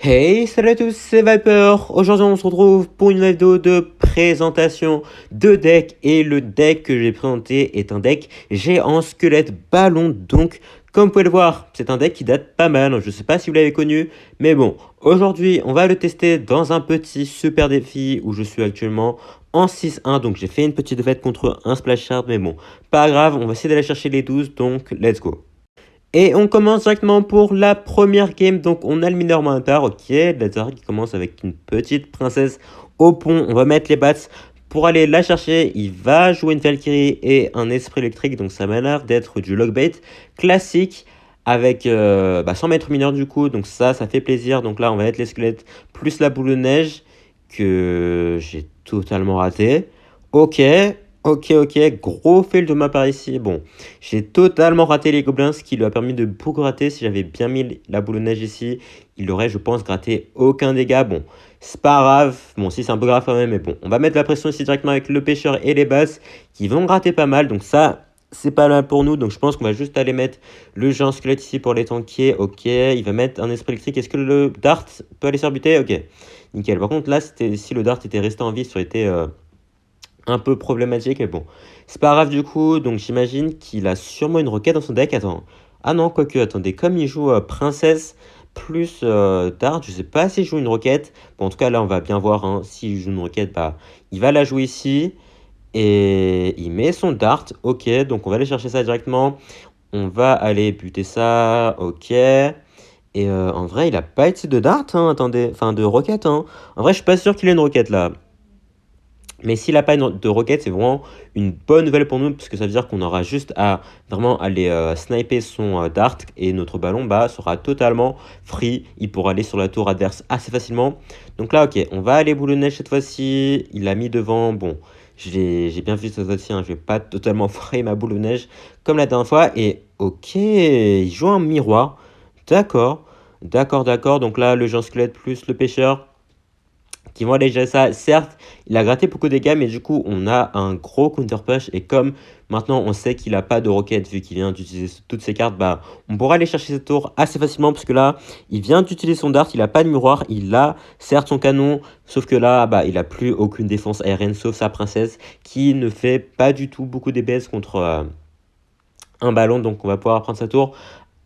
Hey, salut à tous, c'est Viper. Aujourd'hui, on se retrouve pour une vidéo de présentation de deck. Et le deck que j'ai présenté est un deck géant squelette ballon. Donc, comme vous pouvez le voir, c'est un deck qui date pas mal. Je ne sais pas si vous l'avez connu, mais bon, aujourd'hui, on va le tester dans un petit super défi où je suis actuellement en 6-1. Donc, j'ai fait une petite défaite contre un splash shard, mais bon, pas grave, on va essayer d'aller chercher les 12. Donc, let's go. Et on commence directement pour la première game. Donc on a le mineur Mantar, ok. Lazar qui commence avec une petite princesse au pont. On va mettre les bats pour aller la chercher. Il va jouer une Valkyrie et un esprit électrique. Donc ça m'a l'air d'être du logbait classique avec 100 mètres mineur du coup. Donc ça fait plaisir. Donc là on va mettre les squelettes plus la boule de neige que j'ai totalement raté. Ok. Ok, gros fail de ma part ici. Bon, j'ai totalement raté les gobelins, ce qui lui a permis de beaucoup rater. Si j'avais bien mis la boule de neige ici, il aurait, je pense, gratté aucun dégât. Bon, c'est pas grave. Bon, si c'est un peu grave quand même, mais bon. On va mettre la pression ici directement avec le pêcheur et les basses qui vont gratter pas mal. Donc ça, c'est pas mal pour nous. Donc je pense qu'on va juste aller mettre le géant squelette ici pour les tankiers. Ok, il va mettre un esprit électrique. Est-ce que le dart peut aller se faire buter? Ok, nickel. Par contre, là, si le dart était resté en vie, ça aurait été un peu problématique, mais bon. C'est pas grave du coup, donc j'imagine qu'il a sûrement une roquette dans son deck. Attends. Ah non, quoique, attendez, comme il joue princesse plus dart, je sais pas s'il joue une roquette. Bon, en tout cas, là, on va bien voir, hein. S'il joue une roquette, bah, il va la jouer ici. Et il met son dart, ok, donc on va aller chercher ça directement. On va aller buter ça, ok. Et en vrai, il a pas été de dart, hein, attendez, enfin de roquette, hein. En vrai, je suis pas sûr qu'il ait une roquette là. Mais s'il n'a pas de roquette, c'est vraiment une bonne nouvelle pour nous, parce que ça veut dire qu'on aura juste à vraiment aller sniper son dart, et notre ballon sera totalement free. Il pourra aller sur la tour adverse assez facilement. Donc là, ok, on va aller boule de neige cette fois-ci. Il l'a mis devant. Bon, j'ai bien vu cette fois-ci, hein, je vais pas totalement foirer ma boule de neige comme la dernière fois. Et ok, il joue un miroir. D'accord, d'accord. Donc là, le géant squelette plus le pêcheur qui vont aller gérer ça. Certes, il a gratté beaucoup de dégâts, mais du coup, on a un gros counter push. Et comme maintenant, on sait qu'il n'a pas de roquette, vu qu'il vient d'utiliser toutes ses cartes, on pourra aller chercher cette tour assez facilement. Parce que là, il vient d'utiliser son dart, il n'a pas de miroir. Il a certes son canon, sauf que là, il n'a plus aucune défense aérienne, sauf sa princesse, qui ne fait pas du tout beaucoup d'EPS contre un ballon. Donc, on va pouvoir prendre sa tour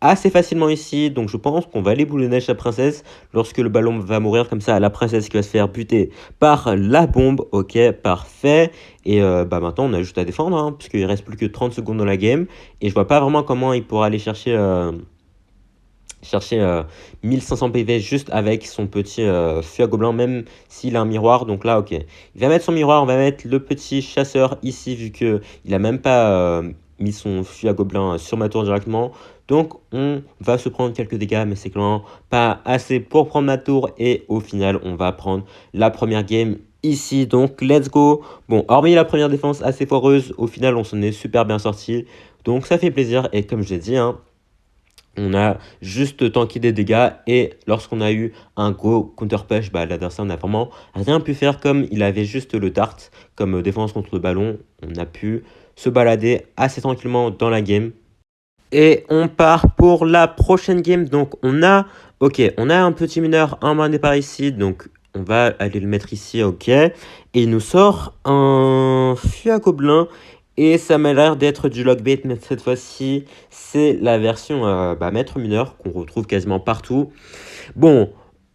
assez facilement ici. Donc je pense qu'on va aller boule de neige la princesse lorsque le ballon va mourir. Comme ça, la princesse qui va se faire buter par la bombe. Ok, parfait. Et maintenant, on a juste à défendre, hein, puisqu'il ne reste plus que 30 secondes dans la game. Et je vois pas vraiment comment il pourra aller chercher 1500 PV juste avec son petit feu à gobelin, même s'il a un miroir. Donc là, ok, il va mettre son miroir. On va mettre le petit chasseur ici, vu qu'il n'a même pas mis son feu à gobelin sur ma tour directement. Donc on va se prendre quelques dégâts, mais c'est clairement pas assez pour prendre ma tour. Et au final, on va prendre la première game ici. Donc let's go. Bon, hormis la première défense assez foireuse, au final, on s'en est super bien sorti. Donc ça fait plaisir. Et comme je l'ai dit, hein, on a juste tanké des dégâts, et lorsqu'on a eu un gros counter push, l'adversaire n'a vraiment rien pu faire. Comme il avait juste le dart comme défense contre le ballon, on a pu se balader assez tranquillement dans la game. Et on part pour la prochaine game. Donc on a un petit mineur, un main par ici. Donc on va aller le mettre ici, ok. Et il nous sort un fût à gobelin. Et ça m'a l'air d'être du logbait, mais cette fois-ci, c'est la version maître mineur qu'on retrouve quasiment partout. Bon,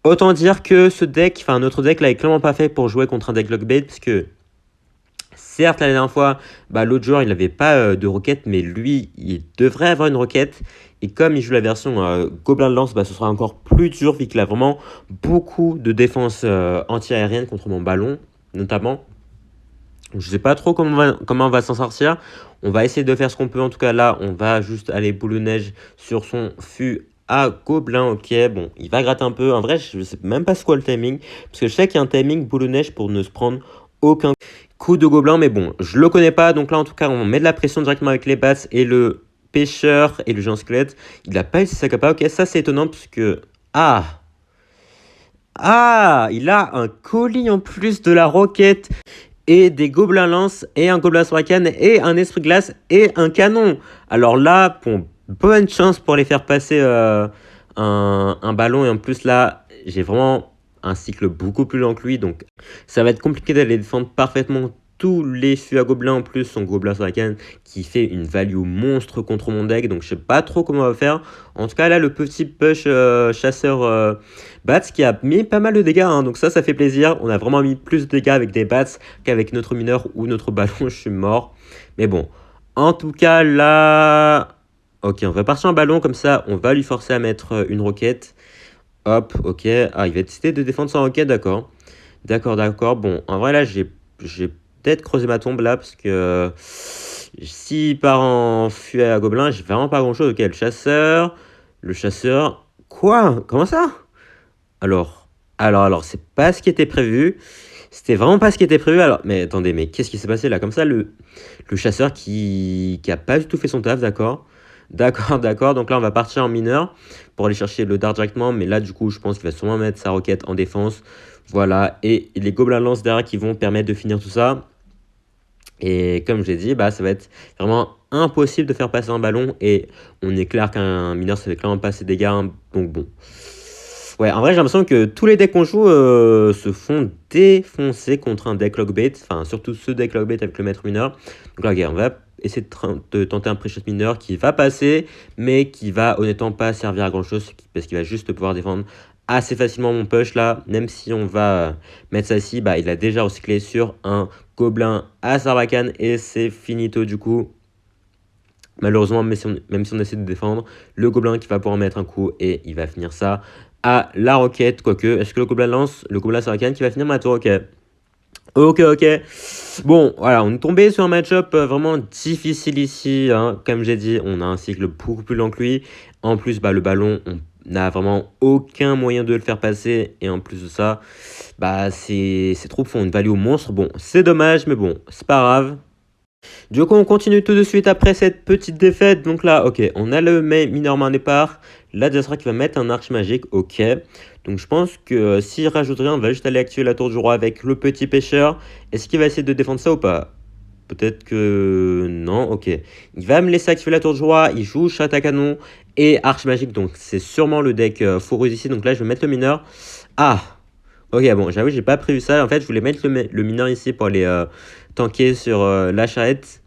autant dire que ce deck, enfin notre deck là, est clairement pas fait pour jouer contre un deck logbait, parce que certes, la dernière fois, l'autre joueur, il n'avait pas de roquette, mais lui, il devrait avoir une roquette. Et comme il joue la version Gobelin de Lance, ce sera encore plus dur, vu qu'il a vraiment beaucoup de défense anti-aérienne contre mon ballon, notamment. Je ne sais pas trop comment on va s'en sortir. On va essayer de faire ce qu'on peut. En tout cas, là, on va juste aller boule de neige sur son fût à gobelin. Ok, bon, il va gratter un peu. En vrai, je ne sais même pas ce qu'est le timing, parce que je sais qu'il y a un timing boule de neige pour ne se prendre aucun coup de gobelin, mais bon, je le connais pas. Donc là, en tout cas, on met de la pression directement avec les bats et le pêcheur et le géant squelette. Il n'a pas essayé sa capa. Ok, ça c'est étonnant, parce que il a un colis en plus de la roquette et des gobelins lance et un gobelin sur la canne et un esprit glace et un canon. Alors là, bon, bonne chance pour les faire passer un ballon. Et en plus là, j'ai vraiment un cycle beaucoup plus lent que lui, donc ça va être compliqué d'aller défendre parfaitement tous les fûts à gobelins. En plus, son gobelin sur la canne qui fait une value monstre contre mon deck, donc je sais pas trop comment on va faire. En tout cas, là, le petit push chasseur bats qui a mis pas mal de dégâts, hein, donc ça fait plaisir. On a vraiment mis plus de dégâts avec des bats qu'avec notre mineur ou notre ballon. Je suis mort, mais bon. En tout cas, là... Ok, on va partir en ballon, comme ça, on va lui forcer à mettre une roquette. Hop, ok. Ah, il va décider de défendre sans roquette, d'accord. D'accord. Bon, en vrai, là, j'ai peut-être creusé ma tombe, là, parce que... s'il part en fuet à gobelin, j'ai vraiment pas grand-chose. Ok, le chasseur... Le chasseur... Quoi? Comment ça? Alors, c'est pas ce qui était prévu. C'était vraiment pas ce qui était prévu. Alors, mais attendez, mais qu'est-ce qui s'est passé là? Comme ça, le chasseur qui a pas du tout fait son taf, d'accord. D'accord. Donc là, on va partir en mineur pour aller chercher le dard directement. Mais là, du coup, je pense qu'il va sûrement mettre sa roquette en défense. Voilà. Et les gobelins lance derrière qui vont permettre de finir tout ça. Et comme je l'ai dit, bah, ça va être vraiment impossible de faire passer un ballon. Et on est clair qu'un mineur, ça fait clairement pas ses dégâts, hein. Donc bon. Ouais, en vrai, j'ai l'impression que tous les decks qu'on joue se font défoncer contre un deck lockbait. Enfin, surtout ce deck lockbait avec le maître mineur. Donc là, regarde, on va essayer de tenter un precious mineur qui va passer, mais qui va honnêtement pas servir à grand chose, parce qu'il va juste pouvoir défendre assez facilement mon push là. Même si on va mettre ça ici, bah, il a déjà recyclé sur un gobelin à Sarbacane, et c'est finito du coup. Malheureusement, même si on essaie de défendre, le gobelin qui va pouvoir mettre un coup et il va finir ça à la roquette. Quoique, est-ce que le gobelin lance le gobelin Sarbacane qui va finir ma tour? Ok. Bon, voilà, on est tombé sur un match-up vraiment difficile ici, hein. Comme j'ai dit, on a un cycle beaucoup plus lent que lui. En plus, bah, le ballon, on n'a vraiment aucun moyen de le faire passer. Et en plus de ça, bah, ses troupes font une value au monstre. Bon, c'est dommage, mais bon, c'est pas grave. Du coup, on continue tout de suite après cette petite défaite. Donc là, ok, on a le mineur main départ. L'adversaire qui va mettre un arche magique, ok. Donc je pense que s'il rajoute rien, on va juste aller activer la tour du roi avec le petit pêcheur. Est-ce qu'il va essayer de défendre ça ou pas? Peut-être que non, ok. Il va me laisser activer la tour du roi. Il joue chat à canon et arche magique. Donc c'est sûrement le deck Forus ici. Donc là, je vais mettre le mineur. Ah, ok, bon, j'avoue, j'ai pas prévu ça. En fait, je voulais mettre le mineur ici pour aller tanker sur la charrette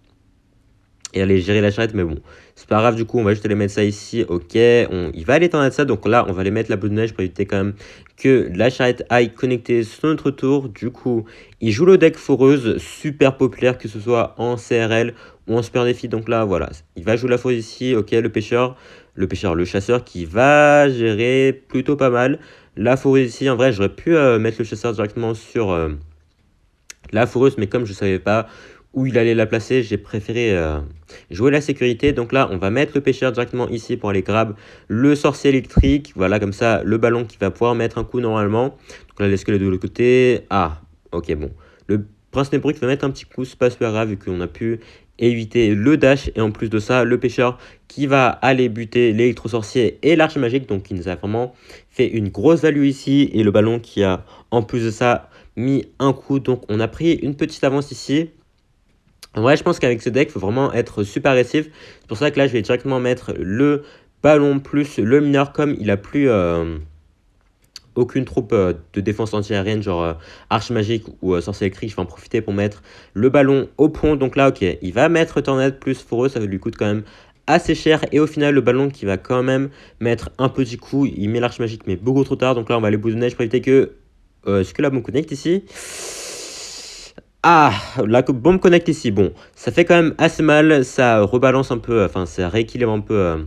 et aller gérer la charrette, mais bon, c'est pas grave. Du coup, on va juste aller mettre ça ici. Ok, il va aller tendre ça. Donc là, on va aller mettre la boule de neige pour éviter quand même que la charrette aille connecter sur notre tour. Du coup, il joue le deck foreuse, super populaire, que ce soit en CRL ou en super défi. Donc là, voilà, il va jouer la foreuse ici. Ok, le chasseur qui va gérer plutôt pas mal la foreuse ici. En vrai, j'aurais pu mettre le chasseur directement sur la foreuse, mais comme je savais pas où il allait la placer, j'ai préféré jouer la sécurité. Donc là, on va mettre le pêcheur directement ici pour aller grab le sorcier électrique. Voilà, comme ça, le ballon qui va pouvoir mettre un coup normalement. Donc là, l'escalade de l'autre côté. Ah, ok, bon. Le prince Nébruk va mettre un petit coup, c'est pas super grave vu qu'on a pu éviter le dash. Et en plus de ça, le pêcheur qui va aller buter l'électro-sorcier et l'arche magique. Donc, il nous a vraiment fait une grosse value ici. Et le ballon qui a, en plus de ça, mis un coup. Donc, on a pris une petite avance ici. En vrai, je pense qu'avec ce deck, il faut vraiment être super agressif. C'est pour ça que là, je vais directement mettre le ballon plus le mineur, comme il a plus aucune troupe de défense anti-aérienne, genre arche magique ou sorcier électrique. Je vais en profiter pour mettre le ballon au pont. Donc là, ok, il va mettre tornade plus foreux, ça lui coûte quand même assez cher. Et au final, le ballon qui va quand même mettre un petit coup, il met l'arche magique, mais beaucoup trop tard. Donc là, on va aller boule de neige pour éviter que... est-ce que la bombe connecte ici? Ah, la bombe connecte ici. Bon, ça fait quand même assez mal. Ça rebalance un peu, enfin, ça rééquilibre un peu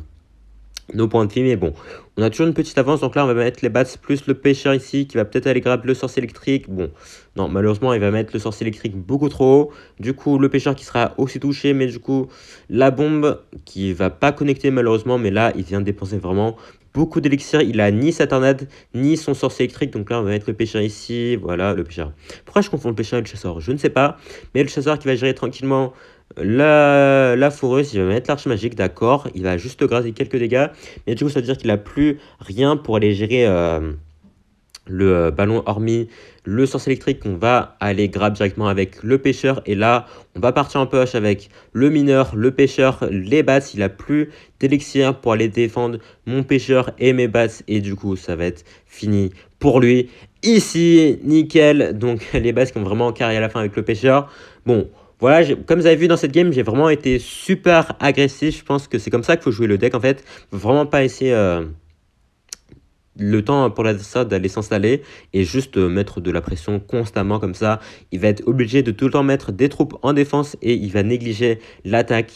nos points de vie. Mais bon, on a toujours une petite avance. Donc là, on va mettre les bats plus le pêcheur ici qui va peut-être aller grab le sorcier électrique. Bon, non, malheureusement, il va mettre le sorcier électrique beaucoup trop haut. Du coup, le pêcheur qui sera aussi touché. Mais du coup, la bombe qui va pas connecter malheureusement. Mais là, il vient de dépenser vraiment beaucoup d'élixir. Il a ni sa tornade, ni son sorcier électrique. Donc là, on va mettre le pêcheur ici. Voilà, le pêcheur. Pourquoi je confonds le pêcheur et le chasseur? Je ne sais pas. Mais le chasseur qui va gérer tranquillement la foreuse, il va mettre l'arche magique, d'accord. Il va juste gratter quelques dégâts. Mais du coup, ça veut dire qu'il a plus rien pour aller gérer le ballon, hormis le sorcier électrique qu'on va aller grab directement avec le pêcheur. Et là, on va partir en push avec le mineur, le pêcheur, les bats. Il a plus d'élixir pour aller défendre mon pêcheur et mes bats. Et du coup, ça va être fini pour lui. Ici, nickel. Donc, les bases qui ont vraiment carré à la fin avec le pêcheur. Bon, voilà, comme vous avez vu dans cette game, j'ai vraiment été super agressif. Je pense que c'est comme ça qu'il faut jouer le deck, en fait. Faut vraiment pas essayer le temps pour l'adversaire d'aller s'installer et juste mettre de la pression constamment comme ça. Il va être obligé de tout le temps mettre des troupes en défense et il va négliger l'attaque.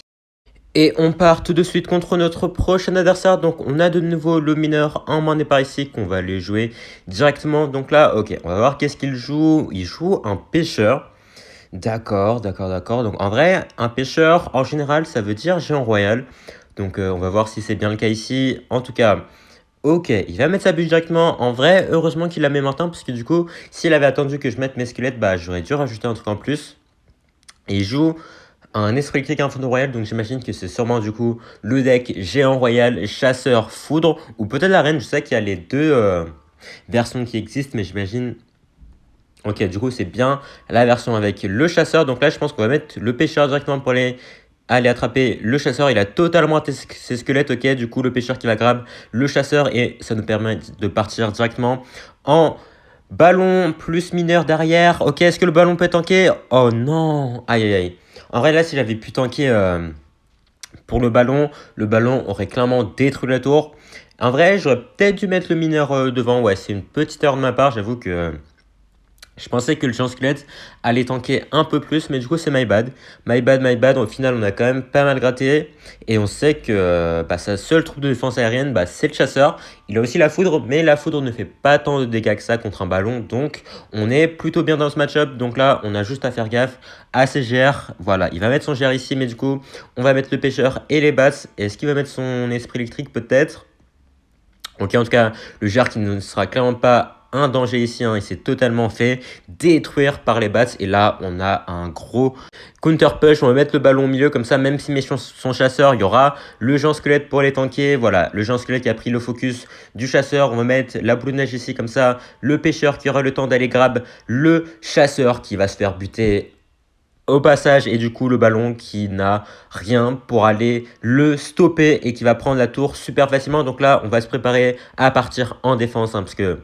Et on part tout de suite contre notre prochain adversaire. Donc on a de nouveau le mineur en main par ici qu'on va aller jouer directement. Donc là, ok, on va voir qu'est-ce qu'il joue. Il joue un pêcheur. D'accord, d'accord, d'accord. Donc en vrai, un pêcheur, en général, ça veut dire géant royal. Donc on va voir si c'est bien le cas ici. En tout cas, ok, il va mettre sa bûche directement. En vrai, heureusement qu'il la met maintenant, parce que du coup, s'il avait attendu que je mette mes squelettes, bah j'aurais dû rajouter un truc en plus. Et il joue un esprit électrique infanterie royal, donc j'imagine que c'est sûrement du coup le deck géant royal, chasseur, foudre, ou peut-être la reine. Je sais qu'il y a les deux versions qui existent, mais j'imagine. Ok, du coup, c'est bien la version avec le chasseur. Donc là, je pense qu'on va mettre le pêcheur directement pour aller attraper le chasseur. Il a totalement raté ses squelettes. Ok, du coup, le pêcheur qui va grab le chasseur et ça nous permet de partir directement en ballon plus mineur derrière. Ok, est-ce que le ballon peut tanker? Oh non, aïe aïe aïe. En vrai, là, si j'avais pu tanker pour le ballon aurait clairement détruit la tour. En vrai, j'aurais peut-être dû mettre le mineur devant. Ouais, c'est une petite erreur de ma part. J'avoue que je pensais que le géant squelette allait tanker un peu plus, mais du coup, c'est my bad. My bad, my bad. Au final, on a quand même pas mal gratté. Et on sait que sa seule troupe de défense aérienne, c'est le chasseur. Il a aussi la foudre, mais la foudre ne fait pas tant de dégâts que ça contre un ballon. Donc, on est plutôt bien dans ce match-up. Donc là, on a juste à faire gaffe à ses GR. Voilà, il va mettre son GR ici, mais du coup, on va mettre le pêcheur et les bats. Est-ce qu'il va mettre son esprit électrique? Peut-être. Ok, en tout cas, le GR qui ne sera clairement pas un danger ici, hein, il s'est totalement fait détruire par les bats. Et là, on a un gros counter push. On va mettre le ballon au milieu, comme ça, même si mes sont chasseurs, il y aura le géant squelette pour les tanker. Voilà, le géant squelette qui a pris le focus du chasseur. On va mettre la boule de neige ici, comme ça, le pêcheur qui aura le temps d'aller grab le chasseur qui va se faire buter au passage, et du coup le ballon qui n'a rien pour aller le stopper et qui va prendre la tour super facilement. Donc là, on va se préparer à partir en défense, hein, parce que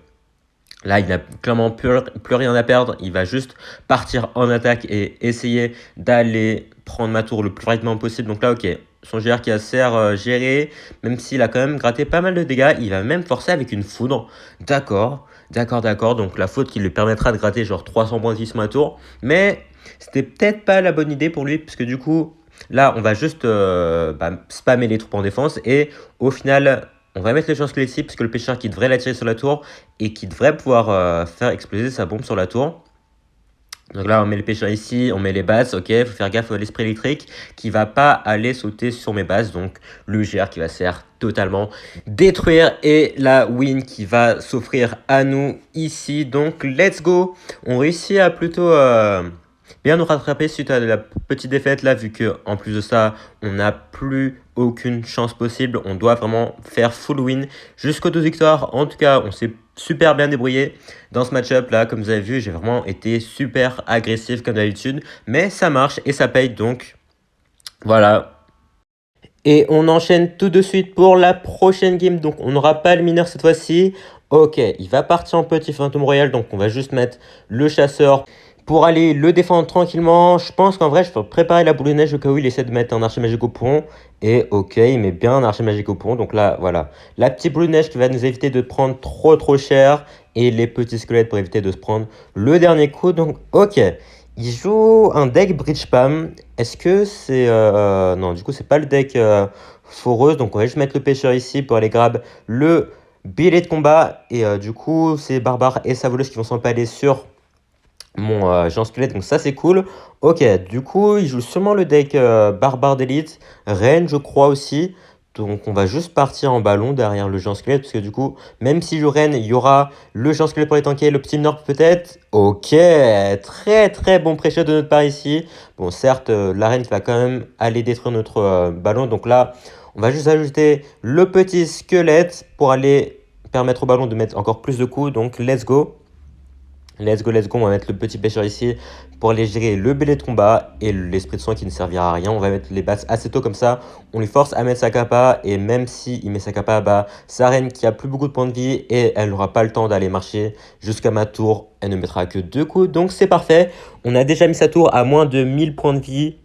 là, il n'a clairement plus rien à perdre. Il va juste partir en attaque et essayer d'aller prendre ma tour le plus rapidement possible. Donc là, ok, son GR qui a géré, même s'il a quand même gratté pas mal de dégâts. Il va même forcer avec une foudre. D'accord, d'accord, d'accord. Donc la faute qui lui permettra de gratter genre 300 points de vie sur ma tour. Mais c'était peut-être pas la bonne idée pour lui, parce que du coup, là, on va juste spammer les troupes en défense. Et au final, on va mettre le géant squelette ici, parce que le pêcheur qui devrait l'attirer sur la tour et qui devrait pouvoir faire exploser sa bombe sur la tour. Donc là, on met le pêcheur ici, on met les bases, ok, faut faire gaffe à l'esprit électrique qui va pas aller sauter sur mes bases. Donc le GR qui va se faire totalement détruire et la win qui va s'offrir à nous ici. Donc let's go. On réussit à plutôt bien nous rattraper suite à la petite défaite là, vu que en plus de ça, on n'a plus aucune chance possible. On doit vraiment faire full win jusqu'aux 2 victoires. En tout cas, on s'est super bien débrouillé dans ce match-up là. Comme vous avez vu, j'ai vraiment été super agressif comme d'habitude, mais ça marche et ça paye, donc voilà. Et on enchaîne tout de suite pour la prochaine game. Donc on n'aura pas le mineur cette fois-ci. Ok, il va partir en petit fantôme royal, donc on va juste mettre le chasseur pour aller le défendre tranquillement. Je pense qu'en vrai, je vais préparer la boule de neige au cas où il essaie de mettre un archer magique au pont. Et ok, il met bien un archer magique au pont. Donc là, voilà. La petite boule de neige qui va nous éviter de prendre trop cher. Et les petits squelettes pour éviter de se prendre le dernier coup. Donc ok, il joue un deck Bridge Spam. Est-ce que c'est... non, du coup, c'est pas le deck foreuse. Donc on va juste mettre le pêcheur ici pour aller grab le billet de combat. Et du coup, c'est Barbare et sa voleuse qui vont s'empaler sur mon géant squelette, donc ça c'est cool. Ok, du coup il joue sûrement le deck barbare d'élite, reine je crois aussi. Donc on va juste partir en ballon derrière le géant squelette, parce que du coup, même si je reine, il y aura le géant squelette pour les tanker, le petit Nord peut-être. Ok, très bon pré-shot de notre part ici. Bon, certes, la reine qui va quand même aller détruire notre ballon, donc là, on va juste ajouter le petit squelette pour aller permettre au ballon de mettre encore plus de coups, donc let's go. Let's go, on va mettre le petit pêcheur ici pour aller gérer le bêlet de combat et l'esprit de soin qui ne servira à rien. On va mettre les bats assez tôt comme ça, on lui force à mettre sa capa et même s'il met sa capa, bah, sa reine qui a plus beaucoup de points de vie et elle n'aura pas le temps d'aller marcher jusqu'à ma tour, elle ne mettra que 2 coups, donc c'est parfait. On a déjà mis sa tour à moins de 1000 points de vie,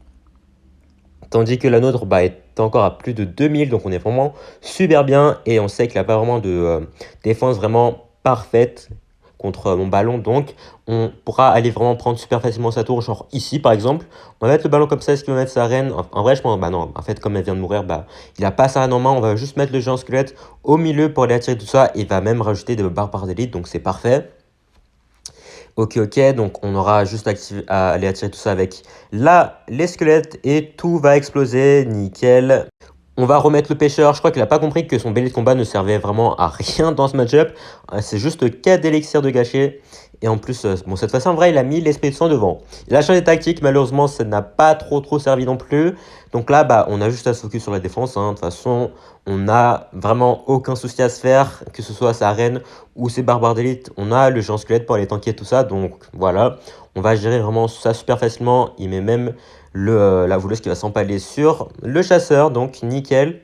tandis que la nôtre bah, est encore à plus de 2000, donc on est vraiment super bien et on sait qu'il n'a pas vraiment de défense vraiment parfaite contre mon ballon, donc on pourra aller vraiment prendre super facilement sa tour, genre ici par exemple. On va mettre le ballon comme ça, est-ce qu'il va mettre sa reine? En vrai je pense, bah non, en fait comme elle vient de mourir, bah il a pas sa reine en main, on va juste mettre le géant squelette au milieu pour aller attirer tout ça, il va même rajouter des barbares d'élite, donc c'est parfait. Ok, donc on aura juste à aller attirer tout ça avec là les squelettes et tout va exploser, nickel. On va remettre le pêcheur. Je crois qu'il n'a pas compris que son bélier de combat ne servait vraiment à rien dans ce match-up. C'est juste 4 élixirs de gâcher. Et en plus, bon, cette fois-ci, en vrai, il a mis l'esprit de sang devant. Il a changé de tactique. Malheureusement, ça n'a pas trop servi non plus. Donc là, bah, on a juste à se focus sur la défense, hein. De toute façon, on n'a vraiment aucun souci à se faire, que ce soit sa reine ou ses barbares d'élite. On a le géant squelette pour aller tanker tout ça. Donc voilà, on va gérer vraiment ça super facilement. Il met même la voleuse qui va s'empaler sur le chasseur, donc nickel.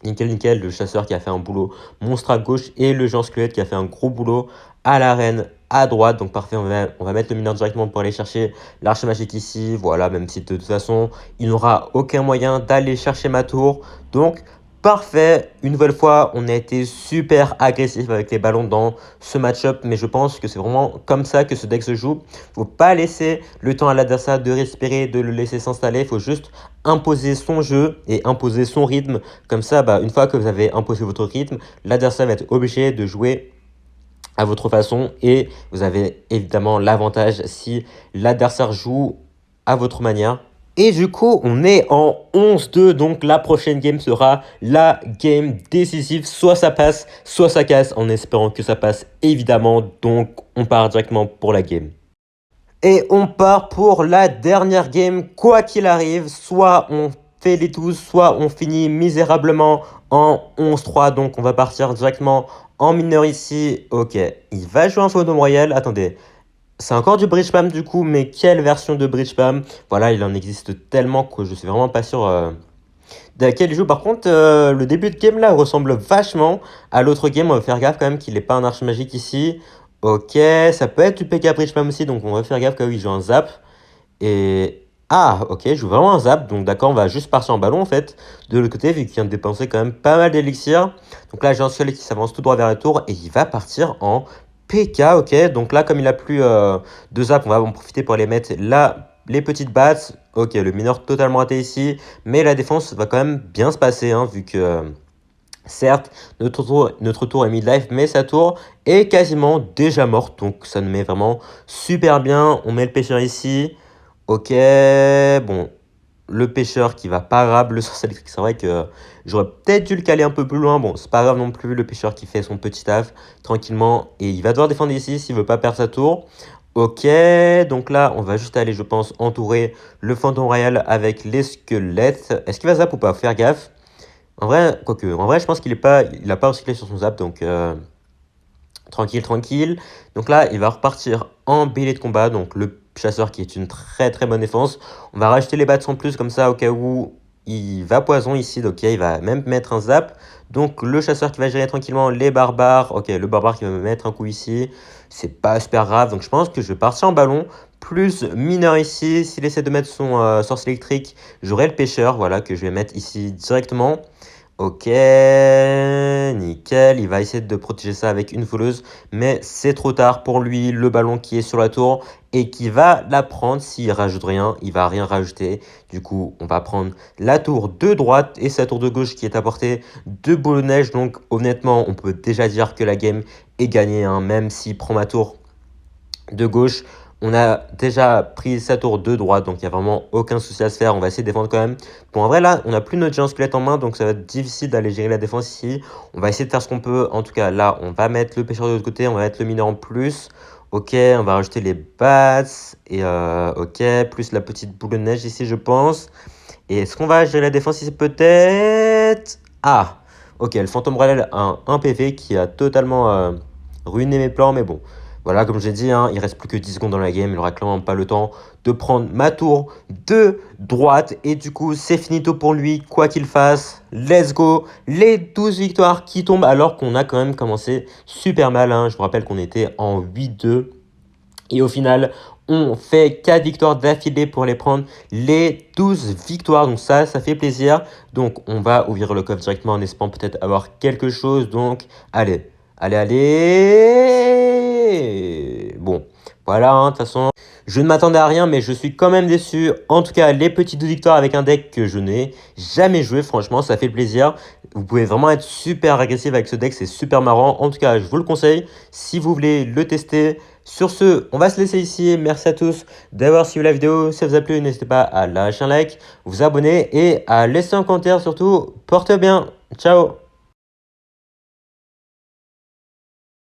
Nickel, le chasseur qui a fait un boulot monstre à gauche et le géant squelette qui a fait un gros boulot à l'arène à droite. Donc parfait, on va mettre le mineur directement pour aller chercher l'arche magique ici. Voilà, même si de toute façon, il n'aura aucun moyen d'aller chercher ma tour. Donc parfait, une nouvelle fois, on a été super agressif avec les ballons dans ce match-up. Mais je pense que c'est vraiment comme ça que ce deck se joue. Faut pas laisser le temps à l'adversaire de respirer, de le laisser s'installer. Il faut juste imposer son jeu et imposer son rythme. Comme ça, bah, une fois que vous avez imposé votre rythme, l'adversaire va être obligé de jouer à votre façon et vous avez évidemment l'avantage si l'adversaire joue à votre manière. Et du coup, on est en 11-2, donc la prochaine game sera la game décisive. Soit ça passe, soit ça casse, en espérant que ça passe évidemment. Donc on part directement pour la game. Et on part pour la dernière game, quoi qu'il arrive, soit on fait les 12, soit on finit misérablement en 11-3. Donc on va partir directement en mineur ici. Ok, il va jouer un fantôme royal. Attendez, c'est encore du bridge spam du coup, mais quelle version de bridge spam? Voilà, il en existe tellement que je suis vraiment pas sûr de laquelle il joue. Par contre, le début de game là ressemble vachement à l'autre game. On va faire gaffe quand même qu'il n'ait pas un arche magique ici. Ok, ça peut être du PK Bridge Spam aussi, donc on va faire gaffe quand il joue un zap. Et... Ah, ok, il joue vraiment un zap, donc d'accord, on va juste partir en ballon en fait. De l'autre côté, vu qu'il vient de dépenser quand même pas mal d'élixir. Donc là, j'ai un soleil qui s'avance tout droit vers la tour et il va partir en PK, ok. Donc là, comme il a plus de zap, on va en profiter pour aller mettre là les petites bats. Ok, le mineur totalement raté ici, mais la défense va quand même bien se passer, hein, vu que... Certes, notre tour est mid-life, mais sa tour est quasiment déjà morte. Donc ça nous met vraiment super bien. On met le pêcheur ici. Ok, bon, le pêcheur qui va pas grave. Le sorcier électrique, c'est vrai que j'aurais peut-être dû le caler un peu plus loin. Bon, c'est pas grave non plus. Le pêcheur qui fait son petit taf tranquillement. Et il va devoir défendre ici s'il veut pas perdre sa tour. Ok, donc là, on va juste aller, je pense, entourer le fantôme royal avec les squelettes. Est-ce qu'il va zap ou pas? Faire gaffe. En vrai, quoique, en vrai, je pense qu'il a pas recyclé sur son zap, donc tranquille. Donc là, il va repartir en bélier de combat, donc le chasseur qui est une très bonne défense. On va rajouter les bats en plus, comme ça, au cas où il va poison ici, donc il va même mettre un zap. Donc le chasseur qui va gérer tranquillement les barbares. Ok, le barbare qui va me mettre un coup ici. C'est pas super grave, donc je pense que je vais partir en ballon. Plus mineur ici, s'il essaie de mettre son sorcier électrique, j'aurai le pêcheur, voilà, que je vais mettre ici directement. Ok, nickel, il va essayer de protéger ça avec une voleuse, mais c'est trop tard pour lui, le ballon qui est sur la tour et qui va la prendre. S'il rajoute rien, il va rien rajouter. Du coup, on va prendre la tour de droite et sa tour de gauche qui est à portée de boule de neige. Donc honnêtement, on peut déjà dire que la game est gagnée, hein, même s'il prend ma tour de gauche. On a déjà pris sa tour de droite, donc il n'y a vraiment aucun souci à se faire. On va essayer de défendre quand même. Bon, en vrai, là, on n'a plus notre géant squelette en main, donc ça va être difficile d'aller gérer la défense ici. On va essayer de faire ce qu'on peut. En tout cas, là, on va mettre le pêcheur de l'autre côté, on va mettre le mineur en plus. Ok, on va rajouter les bats. Et ok, plus la petite boule de neige ici, je pense. Et est-ce qu'on va gérer la défense ici, peut-être? Ah, ok, le fantôme royal a un PV qui a totalement ruiné mes plans, mais bon. Voilà, comme j'ai dit, hein, il reste plus que 10 secondes dans la game. Il aura clairement pas le temps de prendre ma tour de droite. Et du coup, c'est finito pour lui, quoi qu'il fasse. Let's go. Les 12 victoires qui tombent alors qu'on a quand même commencé super mal, hein. Je vous rappelle qu'on était en 8-2. Et au final, on fait 4 victoires d'affilée pour les prendre les 12 victoires. Donc ça fait plaisir. Donc on va ouvrir le coffre directement en espérant peut-être avoir quelque chose. Donc allez, allez, allez. Bon, voilà, hein, de toute façon, je ne m'attendais à rien, mais je suis quand même déçu. En tout cas, les petites victoires avec un deck que je n'ai jamais joué, franchement, ça fait plaisir. Vous pouvez vraiment être super agressif avec ce deck, c'est super marrant. En tout cas, je vous le conseille si vous voulez le tester. Sur ce, on va se laisser ici. Merci à tous d'avoir suivi la vidéo. Si ça vous a plu, n'hésitez pas à lâcher un like, vous abonner et à laisser un commentaire. Surtout, portez bien. Ciao.